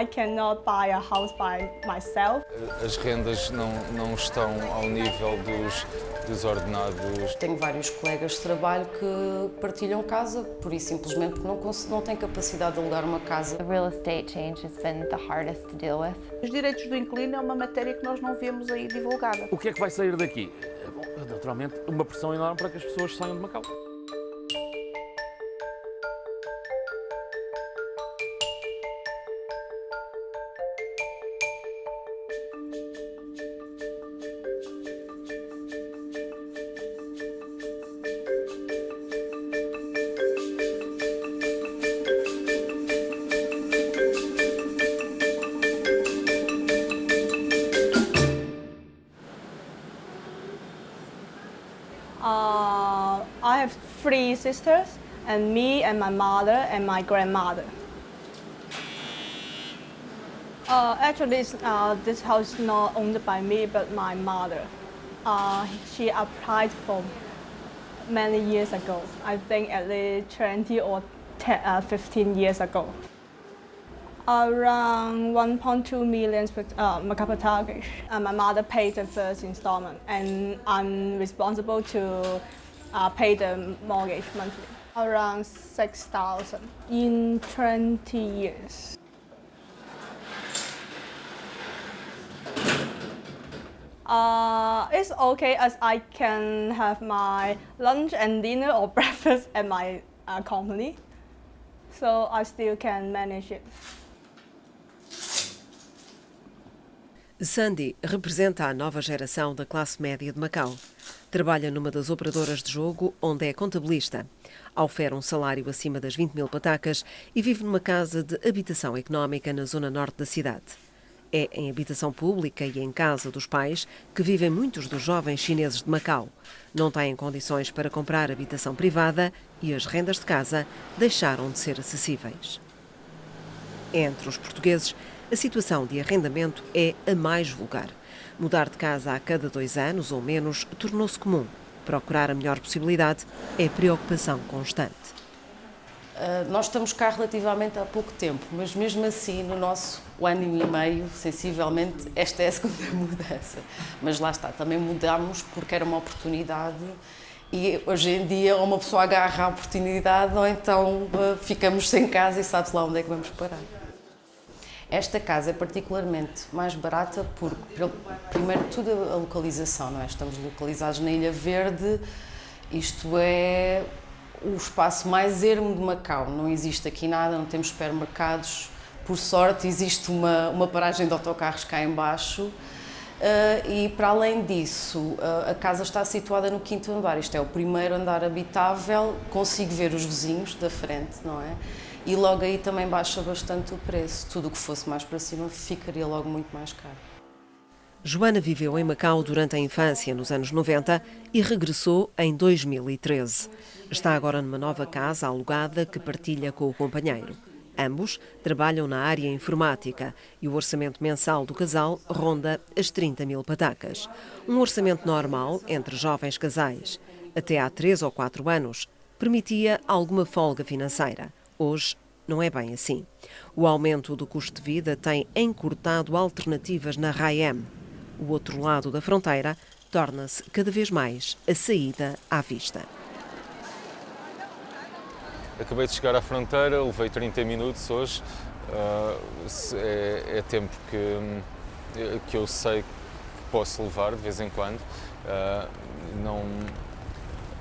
I cannot buy a house by myself. As rendas não estão ao nível dos ordenados. Tenho vários colegas de trabalho que partilham casa, por isso simplesmente não têm capacidade de alugar uma casa. The real estate change has been the hardest to deal with. Os direitos do inquilino é uma matéria que nós não vemos aí divulgada. O que é que vai sair daqui? Bom, naturalmente, uma pressão enorme para que as pessoas saiam de Macau. I have 3 sisters, and me and my mother and my grandmother. Actually, this house is not owned by me, but my mother. She applied for many years ago. I think at least 20 or 15 years ago. Around 1.2 million Macau Turkish. My mother paid the first installment, and I'm responsible to pay the mortgage monthly. Around 6,000 in 20 years. It's okay as I can have my lunch and dinner or breakfast at my company, so I still can manage it. Sandy representa a nova geração da classe média de Macau. Trabalha numa das operadoras de jogo, onde é contabilista. Oferece um salário acima das 20 mil patacas e vive numa casa de habitação económica na zona norte da cidade. É em habitação pública e em casa dos pais que vivem muitos dos jovens chineses de Macau. Não têm condições para comprar habitação privada e as rendas de casa deixaram de ser acessíveis. Entre os portugueses, a situação de arrendamento é a mais vulgar. Mudar de casa a cada 2 anos ou menos tornou-se comum. Procurar a melhor possibilidade é preocupação constante. Nós estamos cá relativamente há pouco tempo, mas mesmo assim, no nosso ano e meio, sensivelmente, esta é a segunda mudança. Mas lá está, também mudámos porque era uma oportunidade e hoje em dia uma pessoa agarra a oportunidade ou então ficamos sem casa e sabe-se lá onde é que vamos parar. Esta casa é particularmente mais barata porque, primeiro de tudo, a localização, não é? Estamos localizados na Ilha Verde, isto é o espaço mais ermo de Macau. Não existe aqui nada, não temos supermercados. Por sorte, existe uma paragem de autocarros cá em baixo. E, para além disso, a casa está situada no 5º andar. Isto é o primeiro andar habitável, consigo ver os vizinhos da frente, não é? E logo aí também baixa bastante o preço. Tudo o que fosse mais para cima ficaria logo muito mais caro. Joana viveu em Macau durante a infância, nos anos 90, e regressou em 2013. Está agora numa nova casa alugada que partilha com o companheiro. Ambos trabalham na área informática e o orçamento mensal do casal ronda as 30 mil patacas. Um orçamento normal entre jovens casais. Até há 3 ou 4 anos, permitia alguma folga financeira. Hoje, não é bem assim. O aumento do custo de vida tem encurtado alternativas na Raiem. O outro lado da fronteira torna-se cada vez mais a saída à vista. Acabei de chegar à fronteira, levei 30 minutos hoje. É tempo que eu sei que posso levar de vez em quando.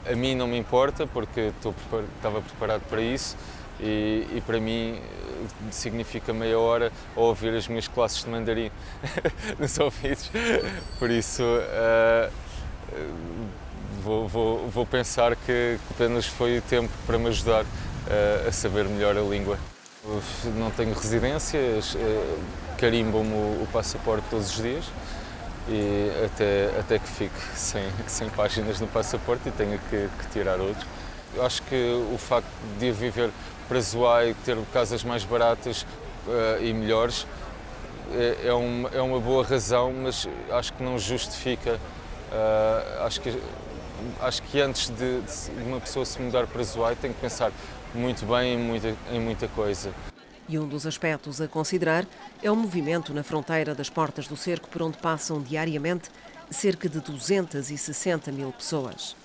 A mim não me importa porque estava preparado para isso. E para mim significa meia hora a ouvir as minhas classes de mandarim nos ouvidos. Por isso vou pensar que apenas foi o tempo para me ajudar a saber melhor a língua. Não tenho residências, carimbam-me o passaporte todos os dias e até que fique sem páginas no passaporte e tenho que tirar outro. Eu acho que o facto de viver para Zhuhai, ter casas mais baratas e melhores, é uma boa razão, mas acho que não justifica. Acho que antes de uma pessoa se mudar para Zhuhai tem que pensar muito bem em muita coisa. E um dos aspectos a considerar é o movimento na fronteira das Portas do Cerco, por onde passam diariamente cerca de 260 mil pessoas.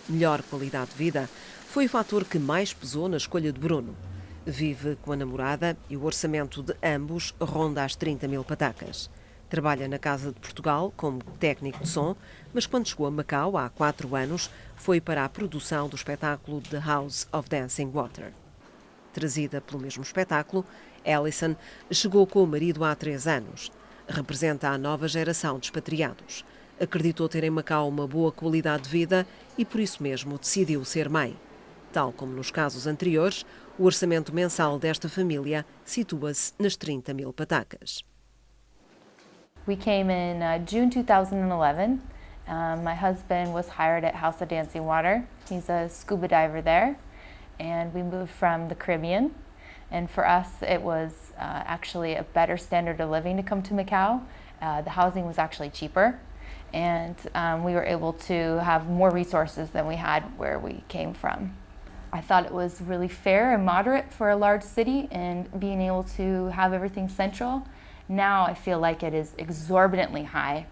Melhor qualidade de vida foi o fator que mais pesou na escolha de Bruno. Vive com a namorada e o orçamento de ambos ronda as 30 mil patacas. Trabalha na Casa de Portugal como técnico de som, mas quando chegou a Macau, há 4 anos, foi para a produção do espetáculo The House of Dancing Water. Trazida pelo mesmo espetáculo, Alison chegou com o marido há 3 anos. Representa a nova geração de expatriados. Acreditou ter em Macau uma boa qualidade de vida e por isso mesmo decidiu ser mãe. Tal como nos casos anteriores, o orçamento mensal desta família situa-se nas 30 mil patacas. We came in June 2011. My husband was hired at House of Dancing Water. He's a scuba diver there. And we moved from the Caribbean. And for us, it was actually a better standard of living to come to Macau. The housing was actually cheaper. And we were able to have more resources than we had where we came from. I thought it was really fair and moderate for a large city and being able to have everything central. Now I feel like it is exorbitantly high.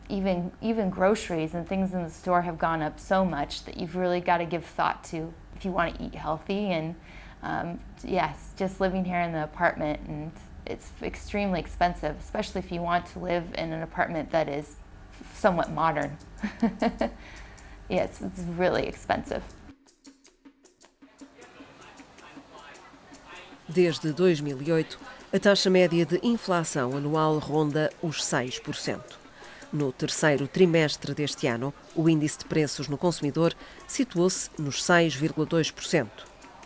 Even groceries and things in the store have gone up so much that you've really got to give thought to if you want to eat healthy. And yes, just living here in the apartment, and it's extremely expensive, especially if you want to live in an apartment that is somewhat modern. Yes, it's really expensive. Desde 2008, a taxa média de inflação anual ronda os 6%. No terceiro trimestre deste ano, o índice de preços no consumidor situou-se nos 6,2%.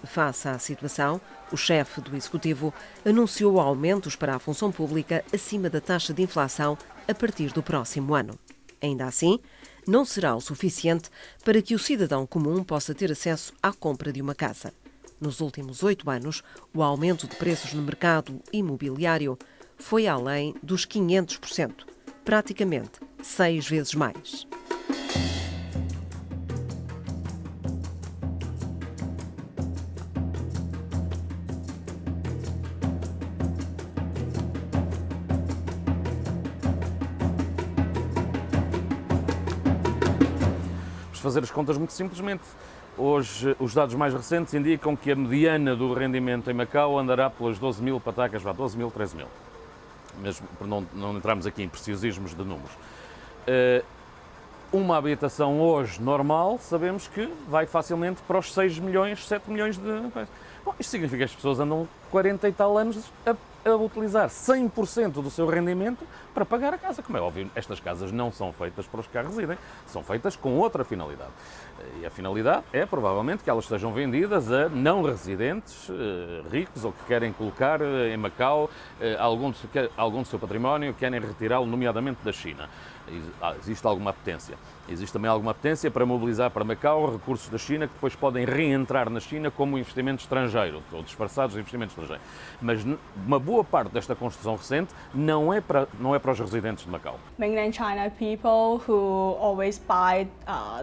Face à situação, o chefe do Executivo anunciou aumentos para a função pública acima da taxa de inflação a partir do próximo ano. Ainda assim, não será o suficiente para que o cidadão comum possa ter acesso à compra de uma casa. Nos últimos 8 anos, o aumento de preços no mercado imobiliário foi além dos 500%, praticamente 6 vezes mais. Vamos fazer as contas muito simplesmente. Hoje, os dados mais recentes indicam que a mediana do rendimento em Macau andará pelas 12 mil patacas, 12 mil, 13 mil. Mesmo por não entrarmos aqui em preciosismos de números. Uma habitação hoje normal, sabemos que vai facilmente para os 6 milhões, 7 milhões de coisas. Bom, isto significa que as pessoas andam 40 e tal anos a utilizar 100% do seu rendimento para pagar a casa. Como é óbvio, estas casas não são feitas para os que cá residem, são feitas com outra finalidade. E a finalidade é, provavelmente, que elas sejam vendidas a não residentes ricos ou que querem colocar em Macau algum do seu património, querem retirá-lo, nomeadamente da China. Existe alguma apetência. Existe também alguma apetência para mobilizar para Macau recursos da China que depois podem reentrar na China como investimento estrangeiro, ou disfarçados de investimento estrangeiro. Mas uma boa parte desta construção recente não é para os residentes de Macau. Mainland China people who always buy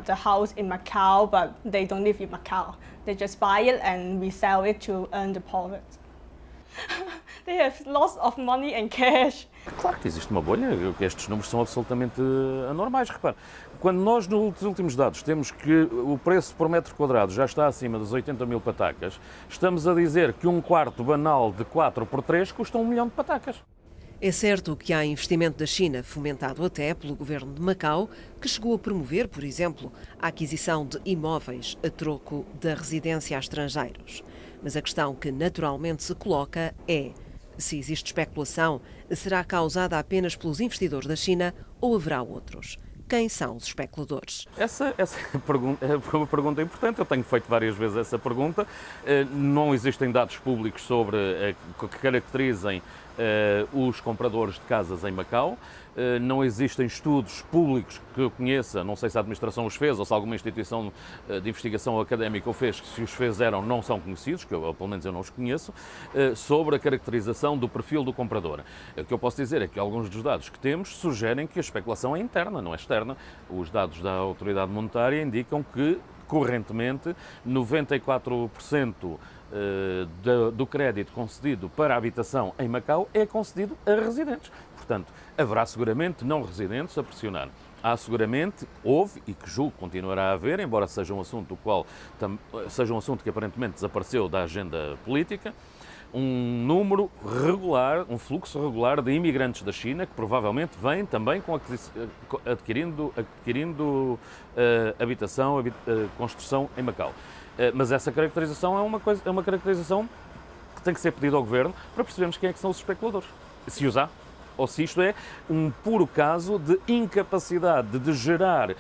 the house in Macau, but they don't live in Macau. They just buy it and resell it to earn the profit. They have lots of money and cash. Claro que existe uma bolha, que estes números são absolutamente anormais. Repare, quando nós nos últimos dados temos que o preço por metro quadrado já está acima dos 80 mil patacas, estamos a dizer que um quarto banal de 4x3 custa 1 milhão de patacas. É certo que há investimento da China, fomentado até pelo governo de Macau, que chegou a promover, por exemplo, a aquisição de imóveis a troco da residência a estrangeiros. Mas a questão que naturalmente se coloca é: se existe especulação, será causada apenas pelos investidores da China ou haverá outros? Quem são os especuladores? Essa é uma pergunta importante, eu tenho feito várias vezes essa pergunta. Não existem dados públicos sobre que caracterizem os compradores de casas em Macau. Não existem estudos públicos que eu conheça, não sei se a administração os fez ou se alguma instituição de investigação académica o fez, que se os fizeram não são conhecidos, que pelo menos eu não os conheço, sobre a caracterização do perfil do comprador. O que eu posso dizer é que alguns dos dados que temos sugerem que a especulação é interna, não é externa. Os dados da Autoridade Monetária indicam que, correntemente, 94% do crédito concedido para a habitação em Macau é concedido a residentes. Portanto, haverá seguramente não residentes a pressionar. Há seguramente, houve e que julgo continuará a haver, embora seja um assunto que aparentemente desapareceu da agenda política, um número regular, um fluxo regular de imigrantes da China que provavelmente vem também adquirindo habitação, construção em Macau. Mas essa caracterização é uma caracterização que tem que ser pedida ao Governo para percebermos quem é que são os especuladores. Se os há, ou se isto é um puro caso de incapacidade de gerar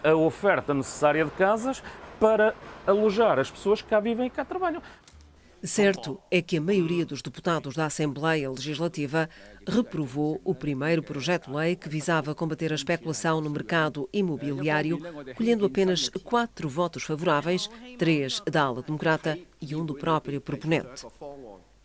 a oferta necessária de casas para alojar as pessoas que cá vivem e cá trabalham. Certo é que a maioria dos deputados da Assembleia Legislativa reprovou o primeiro projeto-lei que visava combater a especulação no mercado imobiliário, colhendo apenas 4 votos favoráveis, 3 da ala democrata e 1 do próprio proponente.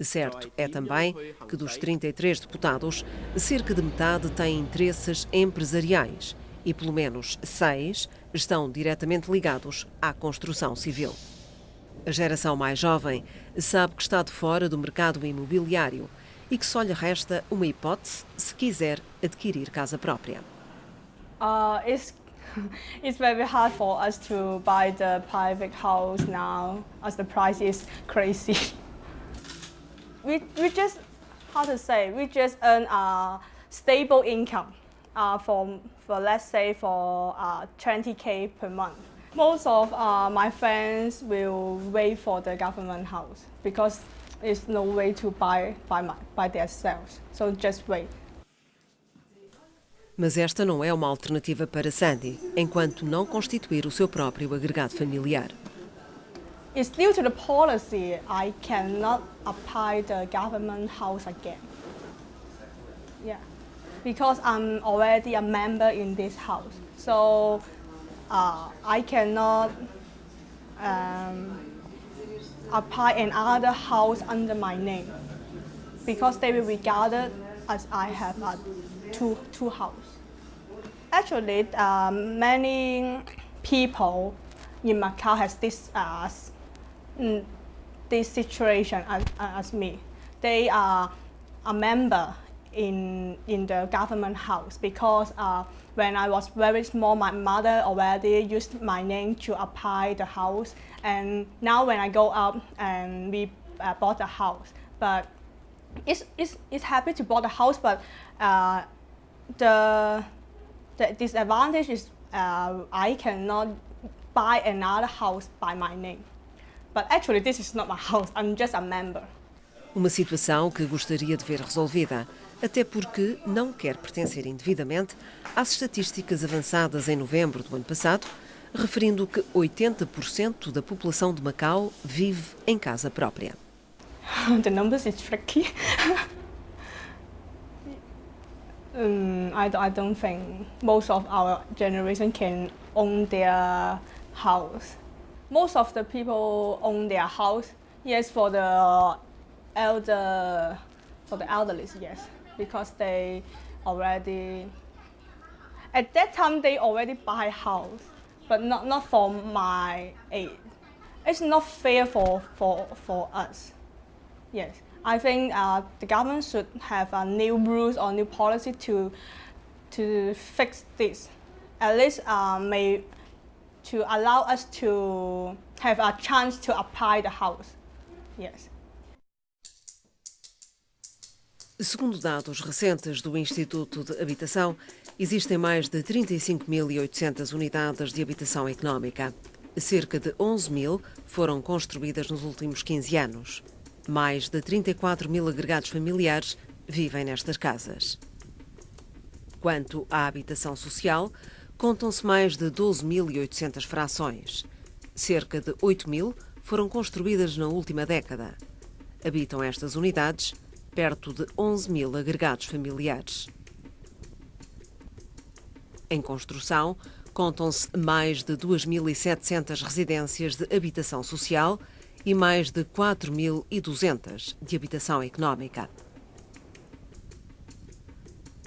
Certo é também que dos 33 deputados, cerca de metade têm interesses empresariais e pelo menos 6 estão diretamente ligados à construção civil. A geração mais jovem sabe que está de fora do mercado imobiliário e que só lhe resta uma hipótese se quiser adquirir casa própria. It's very hard for us to buy the private house now as the price is crazy. We just, we just earn a stable income for let's say for 20K per month. Most of my friends will wait for the government house because there's no way to buy themselves. So just wait. Mas esta não é uma alternativa para Sandy, enquanto não constituir o seu próprio agregado familiar. It's due to the policy I cannot apply the government house again. Yeah, because I'm already a member in this house. So I cannot apply another house under my name because they will regard it as I have two houses. Actually, many people in Macau has this situation as me. They are a member in the government house because when I was very small, my mother already used my name to apply the house, and now when I go up and we bought a house, but it's happy to buy the house, but the disadvantage is I cannot buy another house by my name. But actually, this is not my house. I'm just a member. Uma situação que gostaria de ver resolvida, até porque não quer pertencer indevidamente às estatísticas avançadas em novembro do ano passado, referindo que 80% da população de Macau vive em casa própria. The numbers is tricky. I don't think most of our generation can own their house. Most of the people own their house, yes, for the elderly, yes, because they already, at that time they already buy house, but not for my age. It's not fair for us, yes. I think the government should have a new rules or new policy to fix this, at least to allow us to have a chance to apply the house, yes. Segundo dados recentes do Instituto de Habitação, existem mais de 35.800 unidades de habitação económica. Cerca de 11.000 foram construídas nos últimos 15 anos. Mais de 34.000 agregados familiares vivem nestas casas. Quanto à habitação social, contam-se mais de 12.800 frações. Cerca de 8.000 foram construídas na última década. Habitam estas unidades perto de 11.000 agregados familiares. Em construção, contam-se mais de 2.700 residências de habitação social e mais de 4.200 de habitação económica.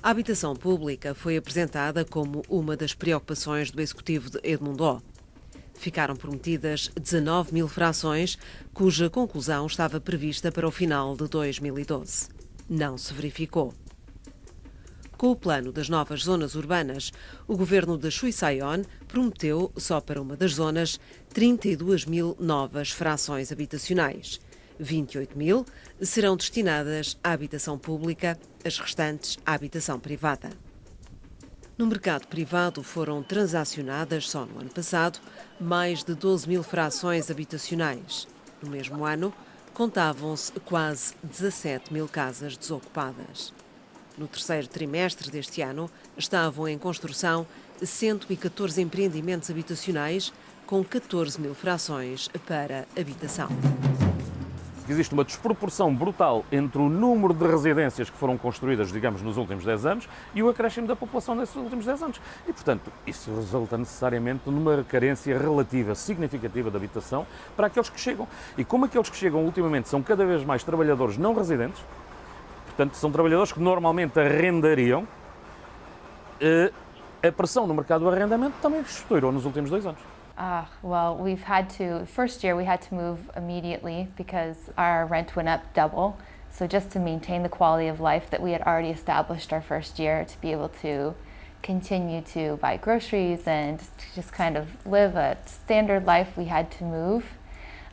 A habitação pública foi apresentada como uma das preocupações do executivo de Edmundo. Ficaram prometidas 19 mil frações, cuja conclusão estava prevista para o final de 2012. Não se verificou. Com o plano das novas zonas urbanas, o governo de Chui Sai-on prometeu, só para uma das zonas, 32 mil novas frações habitacionais. 28 mil serão destinadas à habitação pública, as restantes à habitação privada. No mercado privado foram transacionadas, só no ano passado, mais de 12 mil frações habitacionais. No mesmo ano, contavam-se quase 17 mil casas desocupadas. No terceiro trimestre deste ano, estavam em construção 114 empreendimentos habitacionais, com 14 mil frações para habitação. Existe uma desproporção brutal entre o número de residências que foram construídas, digamos, nos últimos 10 anos e o acréscimo da população nesses últimos 10 anos. E, portanto, isso resulta necessariamente numa carência relativa, significativa de habitação para aqueles que chegam. E como aqueles que chegam ultimamente são cada vez mais trabalhadores não residentes, portanto, são trabalhadores que normalmente arrendariam, a pressão no mercado do arrendamento também estourou nos últimos 2 anos. Well, first year we had to move immediately because our rent went up double. So just to maintain the quality of life that we had already established our first year, to be able to continue to buy groceries and to just kind of live a standard life, we had to move.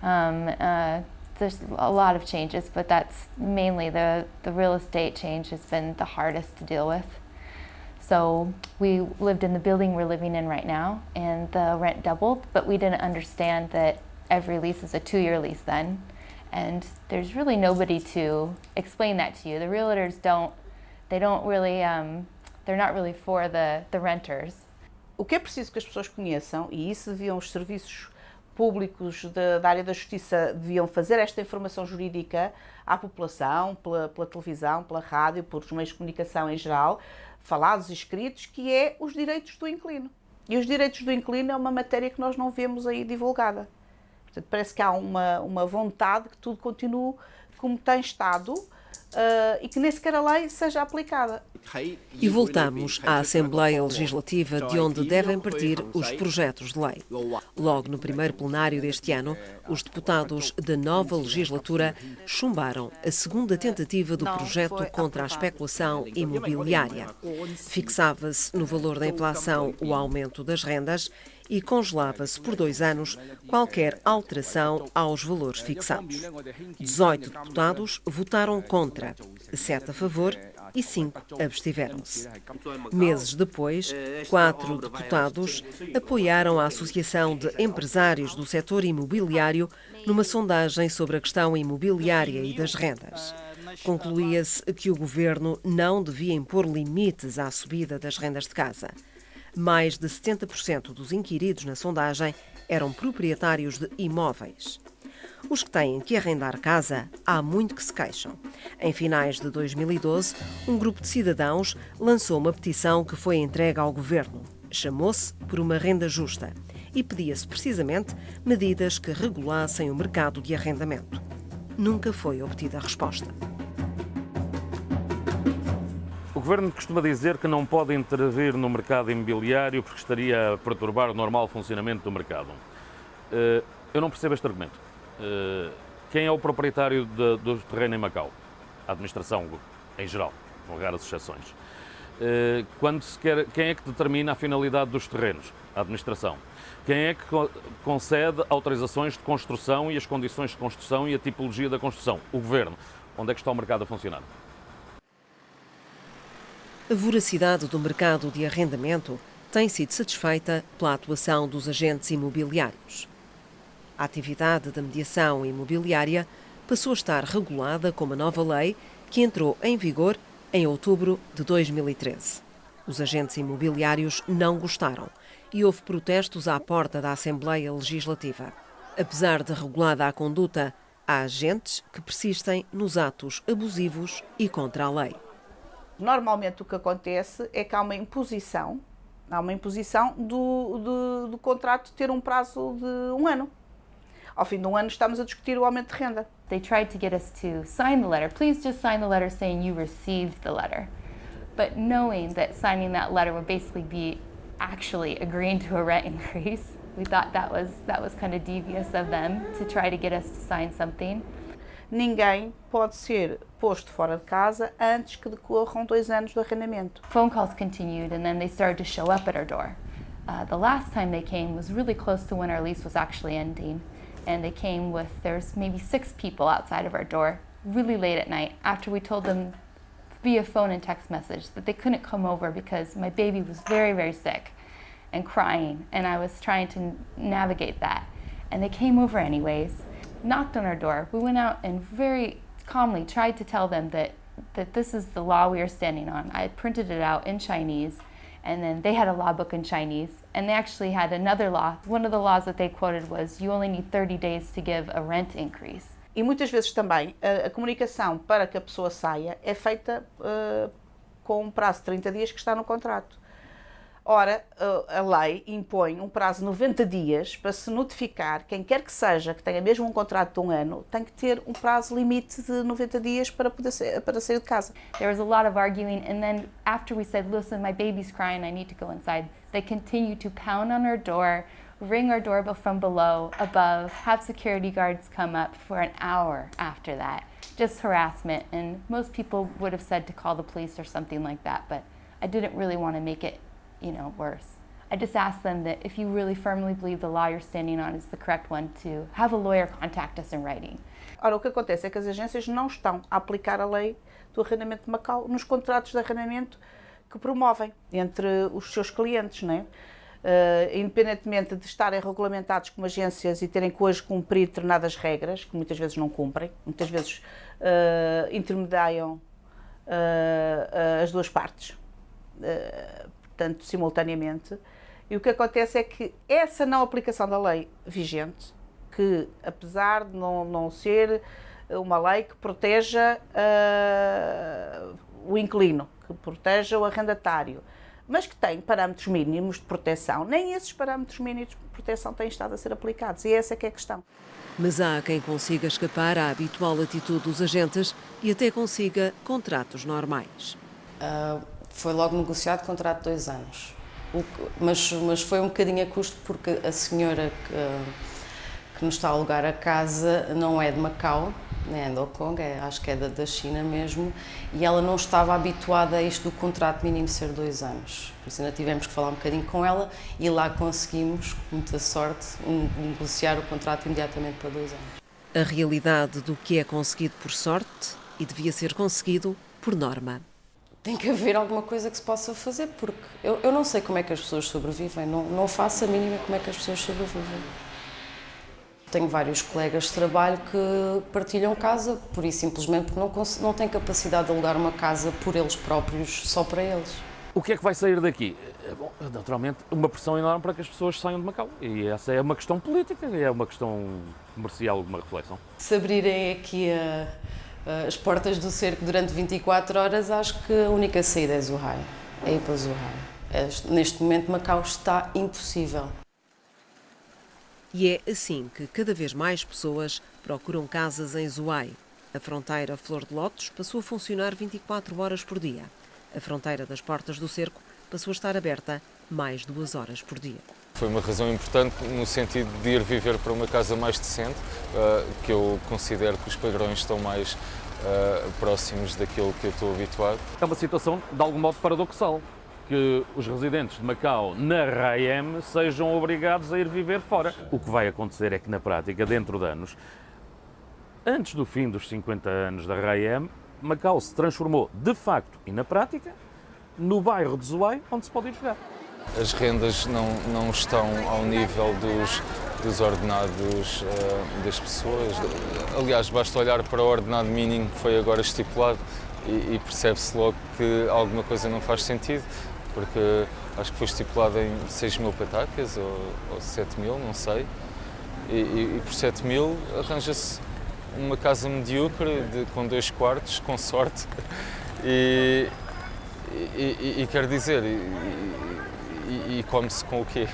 There's a lot of changes, but that's mainly the real estate change has been the hardest to deal with. So we lived in the building we're living in right now, and the rent doubled, but we didn't understand that every lease is a 2-year lease then. And there's really nobody to explain that to you. The realtors they're not really for the renters. O que é preciso que as pessoas conheçam, e isso deviam os serviços públicos da área da justiça deviam fazer esta informação jurídica à população, pela televisão, pela rádio, pelos meios de comunicação em geral, falados e escritos, que é os direitos do inquilino. E os direitos do inquilino é uma matéria que nós não vemos aí divulgada. Portanto, parece que há uma vontade que tudo continue como tem estado e que nem sequer a lei seja aplicada. E voltamos à Assembleia Legislativa, de onde devem partir os projetos de lei. Logo no primeiro plenário deste ano, os deputados da nova legislatura chumbaram a segunda tentativa do projeto contra a especulação imobiliária. Fixava-se no valor da inflação o aumento das rendas e congelava-se por 2 anos qualquer alteração aos valores fixados. 18 deputados votaram contra, 7 a favor e 5 abstiveram-se. Meses depois, 4 deputados apoiaram a Associação de Empresários do Setor Imobiliário numa sondagem sobre a questão imobiliária e das rendas. Concluía-se que o governo não devia impor limites à subida das rendas de casa. Mais de 70% dos inquiridos na sondagem eram proprietários de imóveis. Os que têm que arrendar casa, há muito que se queixam. Em finais de 2012, um grupo de cidadãos lançou uma petição que foi entregue ao governo. Chamou-se Por uma Renda Justa e pedia-se precisamente medidas que regulassem o mercado de arrendamento. Nunca foi obtida a resposta. O Governo costuma dizer que não pode intervir no mercado imobiliário porque estaria a perturbar o normal funcionamento do mercado. Eu não percebo este argumento. Quem é o proprietário do terreno em Macau? A administração, em geral, com raras exceções. Quem é que determina a finalidade dos terrenos? A administração. Quem é que concede autorizações de construção e as condições de construção e a tipologia da construção? O Governo. Onde é que está o mercado a funcionar? A voracidade do mercado de arrendamento tem sido satisfeita pela atuação dos agentes imobiliários. A atividade da mediação imobiliária passou a estar regulada com uma nova lei que entrou em vigor em outubro de 2013. Os agentes imobiliários não gostaram e houve protestos à porta da Assembleia Legislativa. Apesar de regulada a conduta, há agentes que persistem nos atos abusivos e contra a lei. Normalmente o que acontece é que há uma imposição do contrato ter um prazo de 1 ano. Ao fim de 1 ano estamos a discutir o aumento de renda. They tried to get us to sign the letter. Please just sign the letter saying you received the letter. But knowing that signing that letter would basically be actually agreeing to a rent increase, We thought that was kind of devious of them to try to get us to sign something. Ninguém pode ser posto fora de casa antes que decorram 2 anos do arrendamento. Phone calls continued, and then they started to show up at our door. The last time they came was really close to when our lease was actually ending, and they came with, there's maybe 6 people outside of our door, really late at night, after we told them via phone and text message that they couldn't come over because my baby was very, very sick and crying, and I was trying to navigate that. And they came over anyways, knocked on our door. We went out and very calmly tried to tell them that this is the law we are standing on. I had printed it out in Chinese, and then they had a law book in Chinese, and they actually had another law. One of the laws that they quoted was you only need 30 days to give a rent increase. E muitas vezes também a comunicação para que a pessoa saia é feita com um prazo de 30 dias que está no contrato. Ora, a lei impõe um prazo de 90 dias para se notificar quem quer que seja, que tenha mesmo um contrato de 1 ano, tem que ter um prazo limite de 90 dias para sair de casa. There was a lot of arguing, and then after we said, listen, my baby's crying, I need to go inside, they continued to pound on our door, ring our doorbell from below, above, have security guards come up for an hour after that. Just harassment, and most people would have said to call the police or something like that, but I didn't really want to make it worse. I just asked them that if you really firmly believe the law you're standing on is the correct one, to have a lawyer contact us in writing. Ora, o que acontece é que as agências não estão a aplicar a lei do arrendamento de Macau nos contratos de arrendamento que promovem entre os seus clientes, não é? Independentemente de estarem regulamentados como agências e terem que hoje cumprir determinadas regras, que muitas vezes não cumprem, muitas vezes intermediam as duas partes. Portanto, simultaneamente, e o que acontece é que essa não aplicação da lei vigente, que apesar de não ser uma lei que proteja o inquilino, que proteja o arrendatário, mas que tem parâmetros mínimos de proteção, nem esses parâmetros mínimos de proteção têm estado a ser aplicados, e essa é que é a questão. Mas há quem consiga escapar à habitual atitude dos agentes e até consiga contratos normais. Foi logo negociado contrato de 2 anos, mas foi um bocadinho a custo porque a senhora que nos está a alugar a casa não é de Macau, nem é de Hong Kong, acho que é da China mesmo, e ela não estava habituada a isto do contrato mínimo ser 2 anos. Por isso ainda tivemos que falar um bocadinho com ela e lá conseguimos, com muita sorte, negociar o contrato imediatamente para 2 anos. A realidade do que é conseguido por sorte e devia ser conseguido por norma. Tem que haver alguma coisa que se possa fazer, porque eu não sei como é que as pessoas sobrevivem, não faço a mínima como é que as pessoas sobrevivem. Tenho vários colegas de trabalho que partilham casa, por isso simplesmente porque não têm capacidade de alugar uma casa por eles próprios, só para eles. O que é que vai sair daqui? Bom, naturalmente, uma pressão enorme para que as pessoas saiam de Macau. E essa é uma questão política, é uma questão comercial, uma reflexão. Se abrirem aqui as portas do cerco durante 24 horas, acho que a única saída é Zhuhai, é ir para Zhuhai. Neste momento, Macau está impossível. E é assim que cada vez mais pessoas procuram casas em Zhuhai. A fronteira Flor de Lótus passou a funcionar 24 horas por dia. A fronteira das Portas do Cerco passou a estar aberta mais 2 horas por dia. Foi uma razão importante no sentido de ir viver para uma casa mais decente, que eu considero que os padrões estão mais próximos daquilo que eu estou habituado. É uma situação, de algum modo, paradoxal, que os residentes de Macau, na RAEM, sejam obrigados a ir viver fora. O que vai acontecer é que, na prática, dentro de anos, antes do fim dos 50 anos da RAEM, Macau se transformou, de facto e na prática, no bairro de Zhuhai, onde se pode ir jogar. As rendas não estão ao nível dos ordenados das pessoas. Aliás, basta olhar para o ordenado mínimo que foi agora estipulado e percebe-se logo que alguma coisa não faz sentido, porque acho que foi estipulado em 6.000 patacas ou 7.000, não sei, e por 7.000 arranja-se uma casa medíocre com 2 quartos, com sorte, e quer dizer, e come-se com o quê?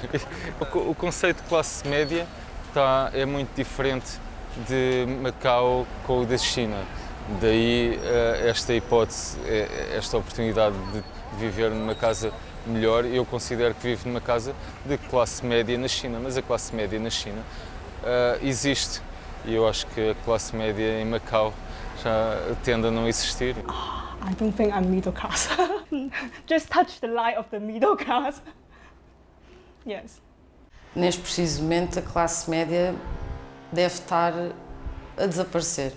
O conceito de classe média é muito diferente de Macau com o da China. Daí esta hipótese, esta oportunidade de viver numa casa melhor. Eu considero que vivo numa casa de classe média na China, mas a classe média na China existe e eu acho que a classe média em Macau já tende a não existir. I don't think I'm middle class. Just touch the line of the middle class. Yes. Neste preciso momento, a classe média deve estar a desaparecer.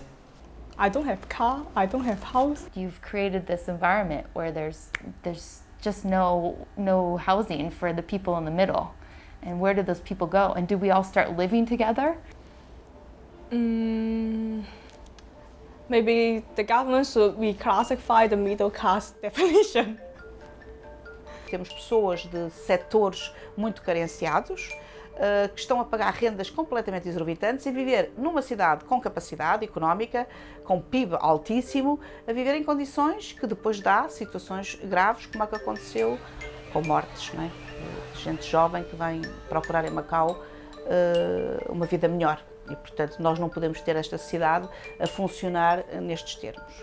I don't have car, I don't have house. You've created this environment where there's just no housing for the people in the middle. And where do those people go? And do we all start living together? Maybe the government should reclassify the middle class definition. Temos pessoas de setores muito carenciados, que estão a pagar rendas completamente exorbitantes e viver numa cidade com capacidade económica, com PIB altíssimo, a viver em condições que depois dá situações graves, como a que aconteceu com mortes, não é? De gente jovem que vem procurar em Macau uma vida melhor. E, portanto, nós não podemos ter esta sociedade a funcionar nestes termos.